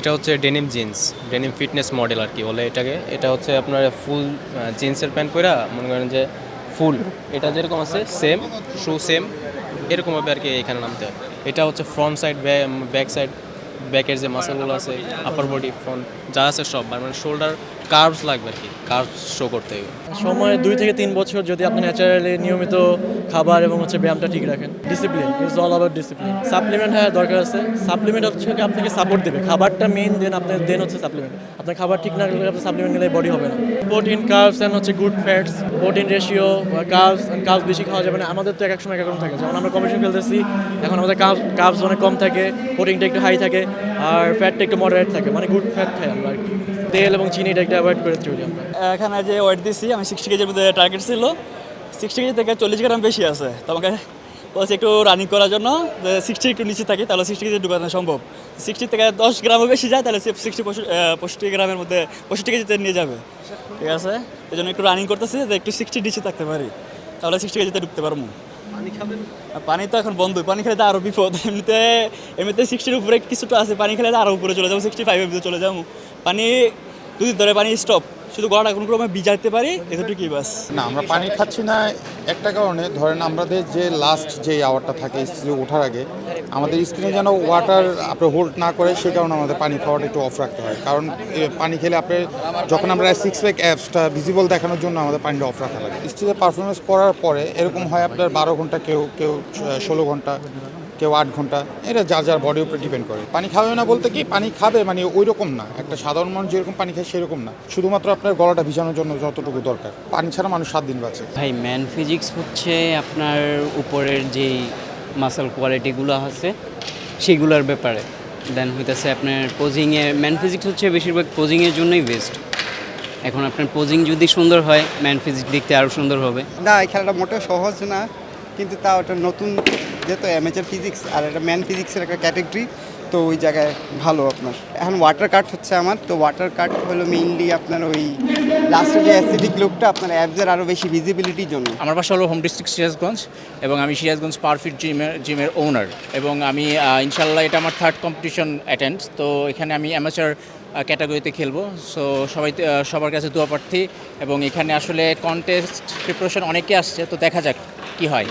এটা হচ্ছে denim jeans, denim fitness model আর কি বলে এটাকে। এটা হচ্ছে আপনার ফুল জিন্সের প্যান্ট পরা মনে করেন যে ফুল এটা যেরকম আছে সেম শু সেম এরকমভাবে আর কি এখানে নামতে হয়। এটা হচ্ছে ফ্রন্ট সাইড, ব্যাক সাইড, ব্যাকের যে মাসেলগুলো আছে, আপার বডি ফ্রন্ট যা আছে সব, মানে শোল্ডার কার্ভস লাগবে আর কি, কার্ভস শো করতে হবে। সময় 2 থেকে 3 বছর যদি আপনি ন্যাচারালি নিয়মিত খাবার এবং ব্যায়ামটা ঠিক রাখেন। Discipline is all about discipline. Supplement হ্যাঁ দরকার আছে। সাপ্লিমেন্ট হচ্ছে কি আপনাকে সাপোর্ট দেবে, খাবারটা মেইন, দেন হচ্ছে সাপ্লিমেন্ট। আপনার খাবার ঠিক না রাখলে আপনার সাপ্লিমেন্ট নিলে বডি হবে না। Protein, carbs and good fats, protein ratio, carbs বেশি খাওয়া যাবে না। আমাদের তো এক এক সময় এক এক রকম থাকে, যেমন আমরা কম্পিটিশন খেলতেছি, এখন আমাদের কার্বস অনেক কম থাকে, প্রোটিনটা একটু হাই থাকে, আর ফ্যাটটা একটু মডারেট থাকে, মানে গুড ফ্যাট খাই আমরা আর কি। তেল এবং চিনিটা একটু অ্যাভয়েড করে চলি আমরা। এখানে যে ওয়েট দিচ্ছি আমি 60 কেজির মধ্যে টার্গেট ছিল, 60 কেজি থেকে 40 গ্রাম বেশি আছে। তো আমাকে বলছে একটু রানিং করার জন্য যে 60 একটু নিচে থাকি তাহলে 60 কেজি ঢুকানো সম্ভব। 60 থেকে 10 গ্রামও বেশি যায় তাহলে 65 গ্রামের মধ্যে 65 কেজিতে নিয়ে যাবে, ঠিক আছে। এই জন্য একটু রানিং করতেছি যে একটু 60 নিচে থাকতে পারি, তাহলে 60 কেজিতে ঢুকতে পারবো। পানি তো এখন বন্ধ, পানি খেলে তো আরও বিপদ। এমনিতে 60-র উপরে কিছুটা আছে, পানি খেলে তো আরও উপরে চলে যাবো, 65-এর ভিতরে চলে যাবো। পানি দুদিন ধরে পানি স্টপ, শুধু গলাটা কোনো ক্রমে ভিজাইতে পারি, এতটুকুই বাস। না, আমরা পানি খাচ্ছি না একটা কারণে, ধরেন আমাদের যে লাস্ট যে আওয়ারটা থাকে স্ত্রী ওঠার আগে, আমাদের স্কিনে যেন ওয়াটার আপনার হোল্ড না করে, সেই কারণে আমাদের পানি খাওয়াটা একটু অফ রাখতে হয়। কারণ পানি খেলে আপনার যখন আমরা সিক্স প্যাক অ্যাপসটা ভিজিবল দেখানোর জন্য আমাদের পানিটা অফ রাখা লাগে। স্ত্রীতে পারফরমেন্স করার পরে এরকম হয় আপনার 12 ঘন্টা, কেউ কেউ 16 ঘন্টা, কেউ 8 ঘন্টা, এটা যার যার বডির উপরে ডিপেন্ড করে। পানি খাবে না বলতে কি, পানি খাবে মানে ওই রকম না, একটা সাধারণ মানুষ যেরকম পানি খায় সেরকম না, শুধুমাত্র আপনার গলাটা ভিজানোর জন্য যতটুকু দরকার। পানি ছাড়া মানুষ 7 দিন বাঁচে। ভাই ম্যান ফিজিক্স হচ্ছে আপনার উপরের যেই মাসল কোয়ালিটিগুলো আছে সেগুলোর ব্যাপারে। দেন হইতেছে আপনার পোজিংয়ে ম্যান ফিজিক্স হচ্ছে বেশিরভাগ পোজিংয়ের জন্যই বেস্ট। এখন আপনার পোজিং যদি সুন্দর হয় ম্যান ফিজিক্স দেখতে আরও সুন্দর হবে। না, এই খেলাটা মোটেও সহজ না, কিন্তু তাও একটা নতুন, যেহেতু অ্যামেচার ফিজিক্স আর একটা ম্যান ফিজিক্সের একটা ক্যাটাগরি, তো ওই জায়গায় ভালো আপনার। এখন ওয়াটার কাট হচ্ছে আমার, তো ওয়াটার কাট হলো মেইনলি আপনার ওই লাস্টের যে অ্যাসিডিক লুকটা আপনার অ্যাবসের আরও বেশি ভিজিবিলিটির জন্য। আমার বাসা হলো হোম ডিস্ট্রিক্ট সিরাজগঞ্জ, এবং আমি সিরাজগঞ্জ পারফিট জিমের ওনার, এবং আমি ইনশাল্লাহ এটা আমার 3rd কম্পিটিশন অ্যাটেন্ড। তো এখানে আমি অ্যামেচার ক্যাটাগরিতে খেলবো। সো সবার কাছে দোয়া প্রার্থী, এবং এখানে আসলে কন্টেস্ট প্রিপারেশন অনেকে আসছে, তো দেখা যাক কি হয়।